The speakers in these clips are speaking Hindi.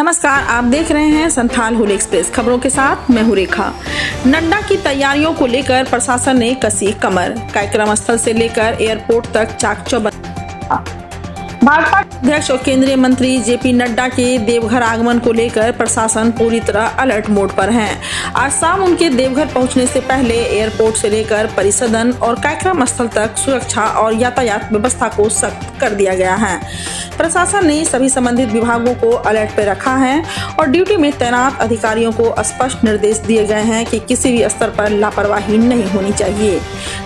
नमस्कार, आप देख रहे हैं संथाल हुल एक्सप्रेस खबरों के साथ मैं हूं रेखा। नड्डा की तैयारियों को लेकर प्रशासन ने कसी कमर। कार्यक्रम स्थल से लेकर एयरपोर्ट तक चाक चौबंद। भाजपा अध्यक्ष और केंद्रीय मंत्री जेपी नड्डा के देवघर आगमन को लेकर प्रशासन पूरी तरह अलर्ट मोड पर है। आज शाम उनके देवघर पहुंचने से पहले एयरपोर्ट से लेकर परिसदन और कार्यक्रम स्थल तक सुरक्षा और यातायात व्यवस्था को सख्त कर दिया गया है। प्रशासन ने सभी संबंधित विभागों को अलर्ट पर रखा है और ड्यूटी में तैनात अधिकारियों को स्पष्ट निर्देश दिए गए हैं कि किसी भी स्तर पर लापरवाही नहीं होनी चाहिए।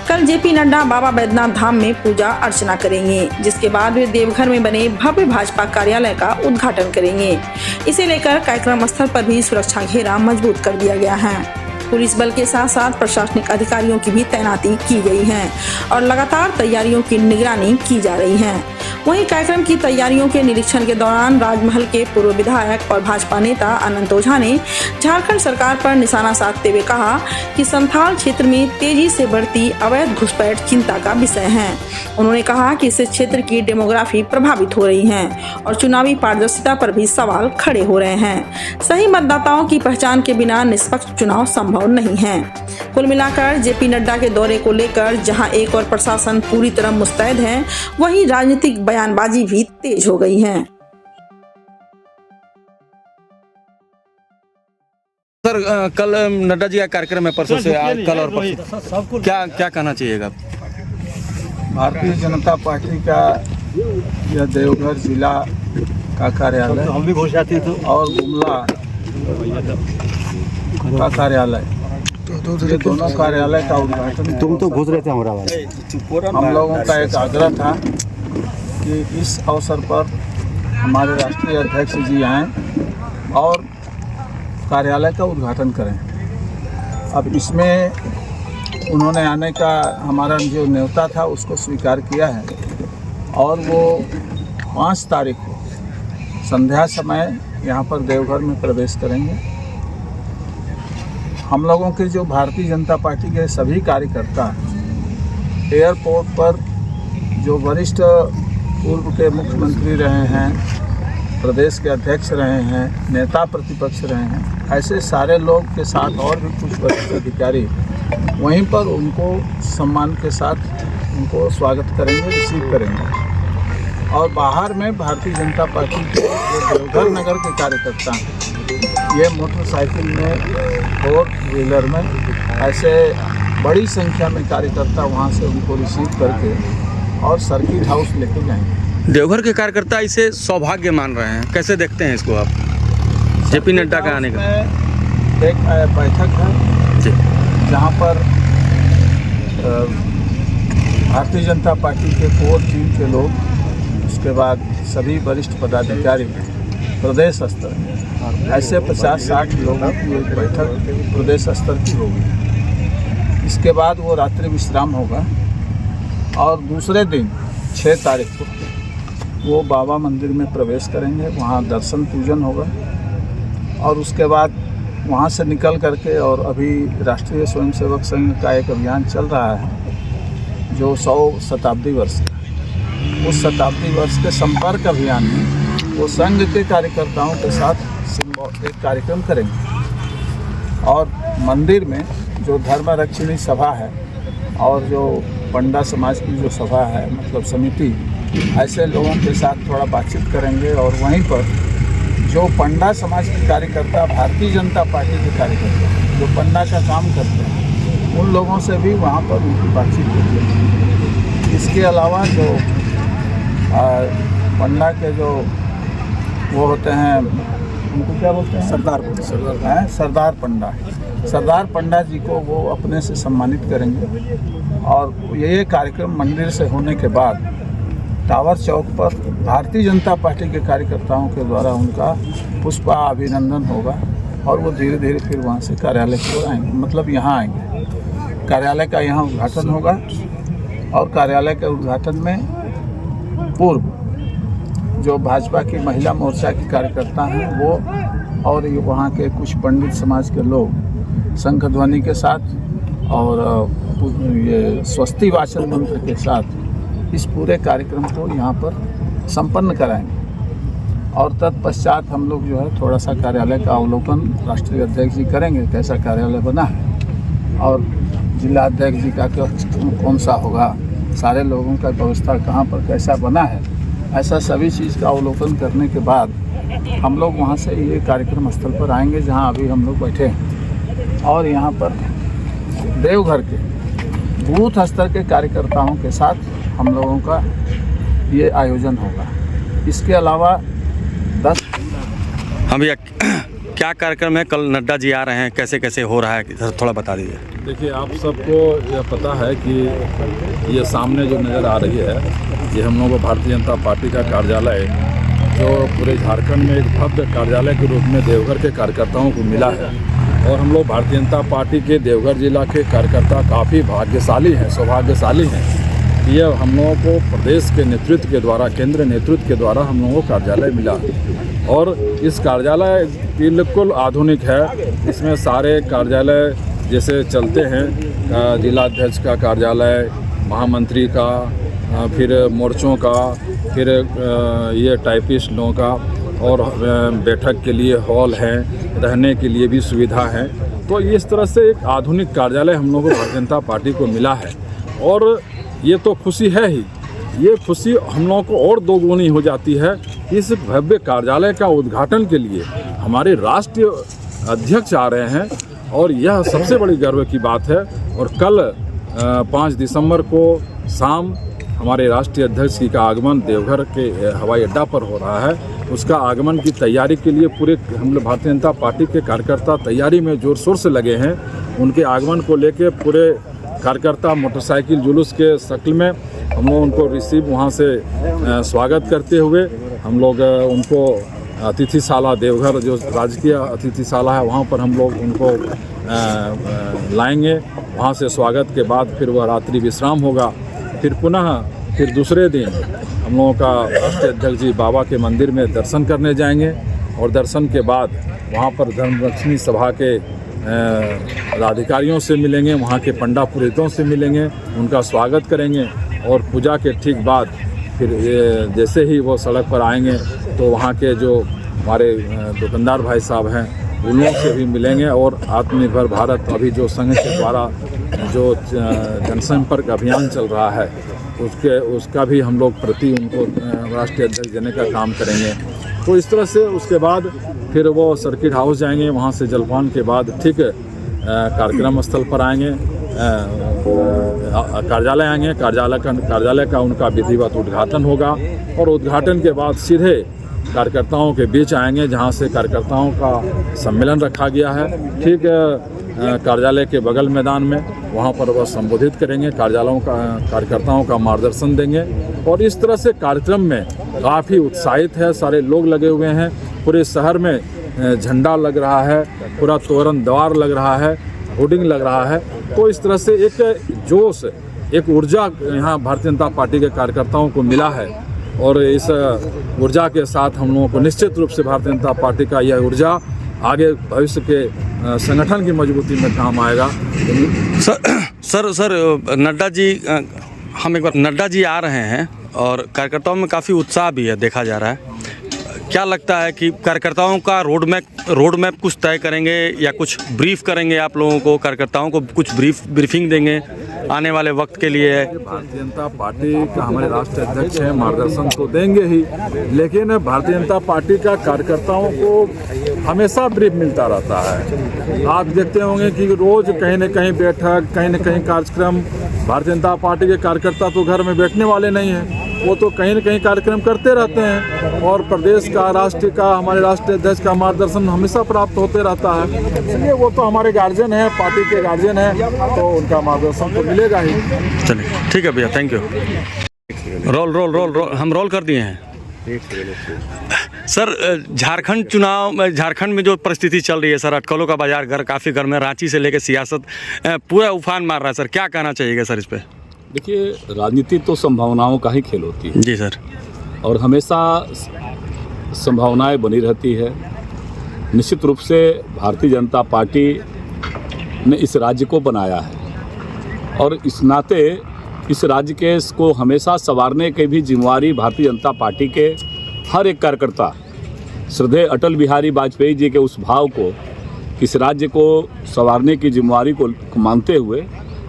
कल जेपी नड्डा बाबा बैद्यनाथ धाम में पूजा अर्चना करेंगे, जिसके बाद वे देवघर में बने भव्य भाजपा कार्यालय का उद्घाटन करेंगे। इसे लेकर कार्यक्रम स्थल पर भी सुरक्षा घेरा मजबूत कर दिया गया है। पुलिस बल के साथ साथ प्रशासनिक अधिकारियों की भी तैनाती की गई है और लगातार तैयारियों की निगरानी की जा रही है। वहीं कार्यक्रम की तैयारियों के निरीक्षण के दौरान राजमहल के पूर्व विधायक और भाजपा नेता अनंत ओझा ने झारखंड सरकार पर निशाना साधते हुए कहा कि संथाल क्षेत्र में तेजी से बढ़ती अवैध घुसपैठ चिंता का विषय है। उन्होंने कहा कि इस क्षेत्र की डेमोग्राफी प्रभावित हो रही है और चुनावी पारदर्शिता पर भी सवाल खड़े हो रहे हैं। सही मतदाताओं की पहचान के बिना निष्पक्ष चुनाव संभव नहीं है। कुल मिलाकर जेपी नड्डा के दौरे को लेकर जहां एक और प्रशासन पूरी तरह मुस्तैद है, वहीं राजनीतिक बयानबाजी भी तेज हो गई है। सर, कल नड्डा जी का कार्यक्रम है, परसों से कल और परसों क्या कहना चाहिएगा? भारतीय जनता पार्टी का यह देवघर जिला का कार्यालय हम भी घोषणा थी और गुमला का कार्यालय, ये दोनों कार्यालय का उद्घाटन तुम तो घुस रहे थे हमारा वाला। हम लोगों का एक आग्रह था कि इस अवसर पर हमारे राष्ट्रीय अध्यक्ष जी आएँ और कार्यालय का उद्घाटन करें। अब इसमें उन्होंने आने का हमारा जो न्योता था उसको स्वीकार किया है और वो 5 तारीख को संध्या समय यहाँ पर देवघर में प्रवेश करेंगे। हम लोगों के जो भारतीय जनता पार्टी के सभी कार्यकर्ता एयरपोर्ट पर जो वरिष्ठ पूर्व के मुख्यमंत्री रहे हैं, प्रदेश के अध्यक्ष रहे हैं, नेता प्रतिपक्ष रहे हैं, ऐसे सारे लोग के साथ और भी कुछ वरिष्ठ अधिकारी वहीं पर उनको सम्मान के साथ उनको स्वागत करेंगे, रिसीव करेंगे। और बाहर में भारतीय जनता पार्टी के जो देवघर नगर के कार्यकर्ता हैं, ये मोटरसाइकिल में, 4 व्हीलर में, ऐसे बड़ी संख्या में कार्यकर्ता वहाँ से उनको रिसीव करके और सर्किट हाउस लेके जाएंगे। देवघर के कार्यकर्ता इसे सौभाग्य मान रहे हैं, कैसे देखते हैं इसको आप, जेपी नड्डा का आने का? एक बैठक है जी, जहाँ पर भारतीय जनता पार्टी के कोर टीम के लोग, उसके बाद सभी वरिष्ठ पदाधिकारी प्रदेश स्तर ऐसे 50-60 लोगों की एक बैठक प्रदेश स्तर की होगी। इसके बाद वो रात्रि विश्राम होगा और दूसरे दिन 6 तारीख को वो बाबा मंदिर में प्रवेश करेंगे, वहाँ दर्शन पूजन होगा और उसके बाद वहाँ से निकल करके, और अभी राष्ट्रीय स्वयंसेवक संघ का एक अभियान चल रहा है जो 100 शताब्दी वर्ष का, उस शताब्दी वर्ष के संपर्क अभियान में वो संघ के कार्यकर्ताओं के साथ एक कार्यक्रम करेंगे और मंदिर में जो धर्मरक्षिणी सभा है और जो पंडा समाज की जो सभा है, मतलब समिति, ऐसे लोगों के साथ थोड़ा बातचीत करेंगे और वहीं पर जो पंडा समाज के कार्यकर्ता, भारतीय जनता पार्टी के कार्यकर्ता जो पंडा का काम करते हैं, उन लोगों से भी वहाँ पर उनकी बातचीत होती है। इसके अलावा जो पंडा के जो वो होते हैं, उनको क्या बोलते हैं, सरदार पंडा जी को वो अपने से सम्मानित करेंगे। और ये कार्यक्रम मंदिर से होने के बाद टावर चौक पर भारतीय जनता पार्टी के कार्यकर्ताओं के द्वारा उनका पुष्पा अभिनंदन होगा और वो धीरे धीरे फिर वहाँ से कार्यालय को आएंगे, मतलब यहाँ आएंगे। कार्यालय का यहाँ उद्घाटन होगा और कार्यालय के उद्घाटन में पूर्व जो भाजपा की महिला मोर्चा की कार्यकर्ता हैं वो और ये वहाँ के कुछ पंडित समाज के लोग शंख ध्वनि के साथ और ये स्वस्ति वाचन मंत्र के साथ इस पूरे कार्यक्रम को यहाँ पर संपन्न कराएंगे। और तत्पश्चात हम लोग जो है थोड़ा सा कार्यालय का अवलोकन राष्ट्रीय अध्यक्ष जी करेंगे, कैसा कार्यालय बना है और जिला अध्यक्ष जी का कौन सा होगा, सारे लोगों का व्यवस्था कहाँ पर कैसा बना है, ऐसा सभी चीज़ का अवलोकन करने के बाद हम लोग वहाँ से ये कार्यक्रम स्थल पर आएंगे जहाँ अभी हम लोग बैठे हैं। और यहाँ पर देवघर के बूथ स्तर के कार्यकर्ताओं के साथ हम लोगों का ये आयोजन होगा। इसके अलावा 10 हाँ भैया, क्या कार्यक्रम है? कल नड्डा जी आ रहे हैं, कैसे कैसे हो रहा है सर, थोड़ा बता दीजिए। देखिए, आप सबको यह पता है कि ये सामने जो नज़र आ रही है, ये हम लोगों को भारतीय जनता पार्टी का कार्यालय जो पूरे झारखंड में एक भव्य कार्यालय के रूप में देवघर के कार्यकर्ताओं को मिला है। और हम लोग भारतीय जनता पार्टी के देवघर जिला के कार्यकर्ता काफ़ी भाग्यशाली हैं, सौभाग्यशाली हैं। ये हम लोगों को प्रदेश के नेतृत्व के द्वारा, केंद्र नेतृत्व के द्वारा हम लोगों को कार्यालय मिला और इस कार्यालय बिल्कुल आधुनिक है। इसमें सारे कार्यालय जैसे चलते हैं, जिलाध्यक्ष का कार्यालय, महामंत्री का, फिर मोर्चों का, फिर ये टाइपिस्ट लोगों का, और बैठक के लिए हॉल हैं, रहने के लिए भी सुविधा है। तो इस तरह से एक आधुनिक कार्यालय हम लोगों को भारतीय जनता पार्टी को मिला है और ये तो खुशी है ही, ये खुशी हम लोगों को और दोगुनी हो जाती है। इस भव्य कार्यालय का उद्घाटन के लिए हमारे राष्ट्रीय अध्यक्ष आ रहे हैं और यह सबसे बड़ी गर्व की बात है। और कल 5 दिसंबर को शाम हमारे राष्ट्रीय अध्यक्ष जी का आगमन देवघर के हवाई अड्डा पर हो रहा है। उसका आगमन की तैयारी के लिए पूरे हम लोग भारतीय जनता पार्टी के कार्यकर्ता तैयारी में जोर शोर से लगे हैं। उनके आगमन को लेकर पूरे कार्यकर्ता मोटरसाइकिल जुलूस के शक्ल में हम लोग उनको रिसीव वहाँ से स्वागत करते हुए हम लोग उनको अतिथिशाला देवघर जो राजकीय अतिथिशाला है वहाँ पर हम लोग उनको लाएंगे। वहाँ से स्वागत के बाद फिर वह रात्रि विश्राम होगा। फिर दूसरे दिन हम लोगों का राष्ट्रीय अध्यक्ष जी बाबा के मंदिर में दर्शन करने जाएंगे और दर्शन के बाद वहाँ पर धर्मलक्ष्मी सभा के अधिकारियों से मिलेंगे, वहाँ के पंडा पुरोहितों से मिलेंगे, उनका स्वागत करेंगे और पूजा के ठीक बाद फिर जैसे ही वो सड़क पर आएंगे तो वहाँ के जो हमारे दुकानदार भाई साहब हैं उन लोगों से भी मिलेंगे और आत्मनिर्भर भारत अभी जो संघ के द्वारा जो जनसंपर्क अभियान चल रहा है उसका भी हम लोग प्रति उनको राष्ट्रीय अध्यक्ष देने का काम करेंगे। तो इस तरह से उसके बाद फिर वो सर्किट हाउस जाएंगे, वहाँ से जलपान के बाद ठीक कार्यक्रम स्थल पर आएंगे, कार्यालय आएंगे। कार्यालय का उनका विधिवत उद्घाटन होगा और उद्घाटन के बाद सीधे कार्यकर्ताओं के बीच आएंगे जहाँ से कार्यकर्ताओं का सम्मेलन रखा गया है। ठीक कार्यालय के बगल मैदान में वहाँ पर वह संबोधित करेंगे, कार्यकर्ताओं का मार्गदर्शन देंगे और इस तरह से कार्यक्रम में काफ़ी उत्साहित है, सारे लोग लगे हुए हैं। पूरे शहर में झंडा लग रहा है, पूरा तोरण द्वार लग रहा है, होर्डिंग लग रहा है। तो इस तरह से एक जोश, एक ऊर्जा यहाँ भारतीय जनता पार्टी के कार्यकर्ताओं को मिला है और इस ऊर्जा के साथ हम लोगों को निश्चित रूप से भारतीय जनता पार्टी का यह ऊर्जा आगे भविष्य के संगठन की मजबूती में काम आएगा। सर नड्डा जी, हम एक बार नड्डा जी आ रहे हैं और कार्यकर्ताओं में काफ़ी उत्साह भी है, देखा जा रहा है। क्या लगता है कि कार्यकर्ताओं का रोड मैप कुछ तय करेंगे या कुछ ब्रीफ करेंगे आप लोगों को, कार्यकर्ताओं को कुछ ब्रीफिंग देंगे आने वाले वक्त के लिए? भारतीय जनता पार्टी का हमारे राष्ट्रीय अध्यक्ष हैं, मार्गदर्शन तो देंगे ही, लेकिन भारतीय जनता पार्टी का कार्यकर्ताओं को हमेशा ब्रीफ मिलता रहता है। आप देखते होंगे कि रोज कहीं न कहीं बैठक, कहीं न कहीं कार्यक्रम। भारतीय जनता पार्टी के कार्यकर्ता तो घर में बैठने वाले नहीं हैं, वो तो कहीं न कहीं कार्यक्रम करते रहते हैं और प्रदेश का, राष्ट्र का, हमारे राष्ट्रीय अध्यक्ष का मार्गदर्शन हमेशा प्राप्त होते रहता है। इसलिए वो तो हमारे गार्जियन हैं, पार्टी के गार्जियन हैं, तो उनका मार्गदर्शन तो मिलेगा ही। चलिए ठीक है भैया, थैंक यू। रोल हम रोल कर दिए हैं। सर झारखंड में जो परिस्थिति चल रही है सर, अटकलों का बाजार काफ़ी गर्म है, रांची से लेकर सियासत पूरा उफान मार रहा है सर, क्या कहना चाहिएगा सर इस पर? देखिए, राजनीति तो संभावनाओं का ही खेल होती है। जी सर। और हमेशा संभावनाएं बनी रहती है। निश्चित रूप से भारतीय जनता पार्टी ने इस राज्य को बनाया है और इस नाते इस राज्य को हमेशा संवारने की भी जिम्मेवारी भारतीय जनता पार्टी के हर एक कार्यकर्ता श्रद्धेय अटल बिहारी वाजपेयी जी के उस भाव को, इस राज्य को संवारने की जिम्मेवारी को मानते हुए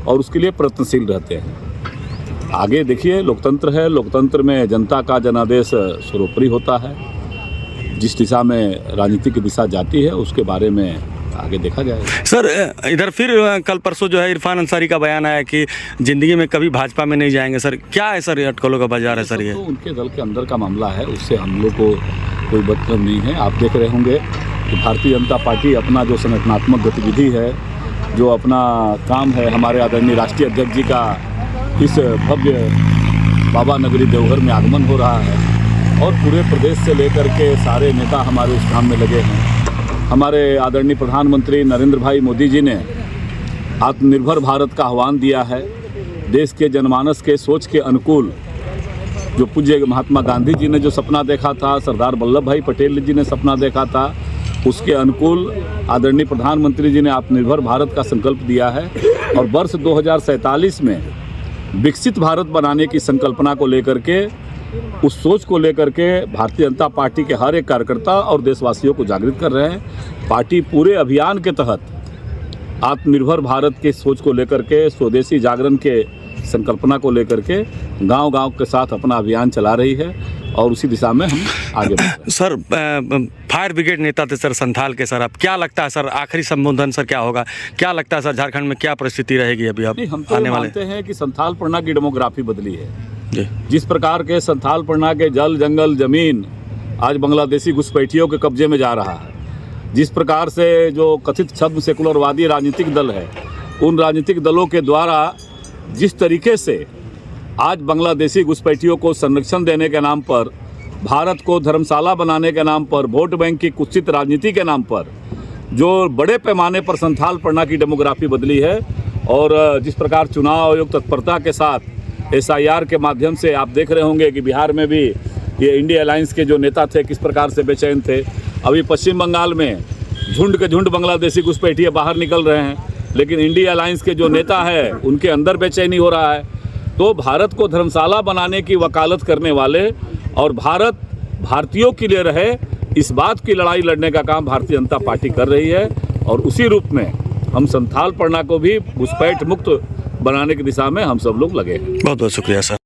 और उसके लिए प्रयत्नशील रहते हैं। आगे देखिए, लोकतंत्र है, लोकतंत्र में जनता का जनादेश सर्वोपरि होता है। जिस दिशा में राजनीति की दिशा जाती है उसके बारे में आगे देखा जाएगा। सर इधर फिर कल परसों जो है इरफान अंसारी का बयान आया कि ज़िंदगी में कभी भाजपा में नहीं जाएंगे। सर क्या है सर, ये अटकलों का बाजार है सर? ये तो उनके दल के अंदर का मामला है, उससे हम लोग को कोई मतलब नहीं है। आप देख रहे होंगे कि भारतीय जनता पार्टी अपना जो संगठनात्मक गतिविधि है, जो अपना काम है, हमारे आदरणीय राष्ट्रीय अध्यक्ष जी का इस भव्य बाबा नगरी देवघर में आगमन हो रहा है और पूरे प्रदेश से लेकर के सारे नेता हमारे उस काम में लगे हैं। हमारे आदरणीय प्रधानमंत्री नरेंद्र भाई मोदी जी ने आत्मनिर्भर भारत का आह्वान दिया है। देश के जनमानस के सोच के अनुकूल जो पूज्य महात्मा गांधी जी ने जो सपना देखा था, सरदार वल्लभ भाई पटेल जी ने सपना देखा था, उसके अनुकूल आदरणीय प्रधानमंत्री जी ने आत्मनिर्भर भारत का संकल्प दिया है और वर्ष 2047 में विकसित भारत बनाने की संकल्पना को लेकर के, उस सोच को लेकर के भारतीय जनता पार्टी के हर एक कार्यकर्ता और देशवासियों को जागृत कर रहे हैं। पार्टी पूरे अभियान के तहत आत्मनिर्भर भारत के सोच को लेकर के, स्वदेशी जागरण के संकल्पना को लेकर के गांव-गांव के साथ अपना अभियान चला रही है और उसी दिशा में हम आगे बढ़ रहे हैं। सर फायर ब्रिगेड नेता थे सर संथाल के। सर अब क्या लगता है सर, आखिरी संबोधन सर क्या होगा? क्या लगता है सर, झारखंड में क्या परिस्थिति रहेगी अभी अब हम तो आने वाले? मानते हैं कि संथाल परगना की डेमोग्राफी बदली है। जी। जिस प्रकार के संथाल परगना के जल जंगल जमीन आज बांग्लादेशी घुसपैठियों के कब्जे में जा रहा है, जिस प्रकार से जो कथित छद्म सेकुलरवादी राजनीतिक दल है, उन राजनीतिक दलों के द्वारा जिस तरीके से आज बांग्लादेशी घुसपैठियों को संरक्षण देने के नाम पर, भारत को धर्मशाला बनाने के नाम पर, वोट बैंक की कुत्सित राजनीति के नाम पर जो बड़े पैमाने पर संथाल परगना की डेमोग्राफी बदली है और जिस प्रकार चुनाव आयोग तत्परता के साथ SIR के माध्यम से आप देख रहे होंगे कि बिहार में भी ये इंडिया अलायंस के जो नेता थे किस प्रकार से बेचैन थे। अभी पश्चिम बंगाल में झुंड के झुंड बांग्लादेशी घुसपैठिए बाहर निकल रहे हैं, लेकिन इंडिया अलायंस के जो नेता है उनके अंदर बेचैनी हो रहा है। तो भारत को धर्मशाला बनाने की वकालत करने वाले और भारत भारतीयों के लिए रहे, इस बात की लड़ाई लड़ने का काम भारतीय जनता पार्टी कर रही है और उसी रूप में हम संथाल परगना को भी घुसपैठ मुक्त बनाने की दिशा में हम सब लोग लगे हैं। बहुत बहुत शुक्रिया सर।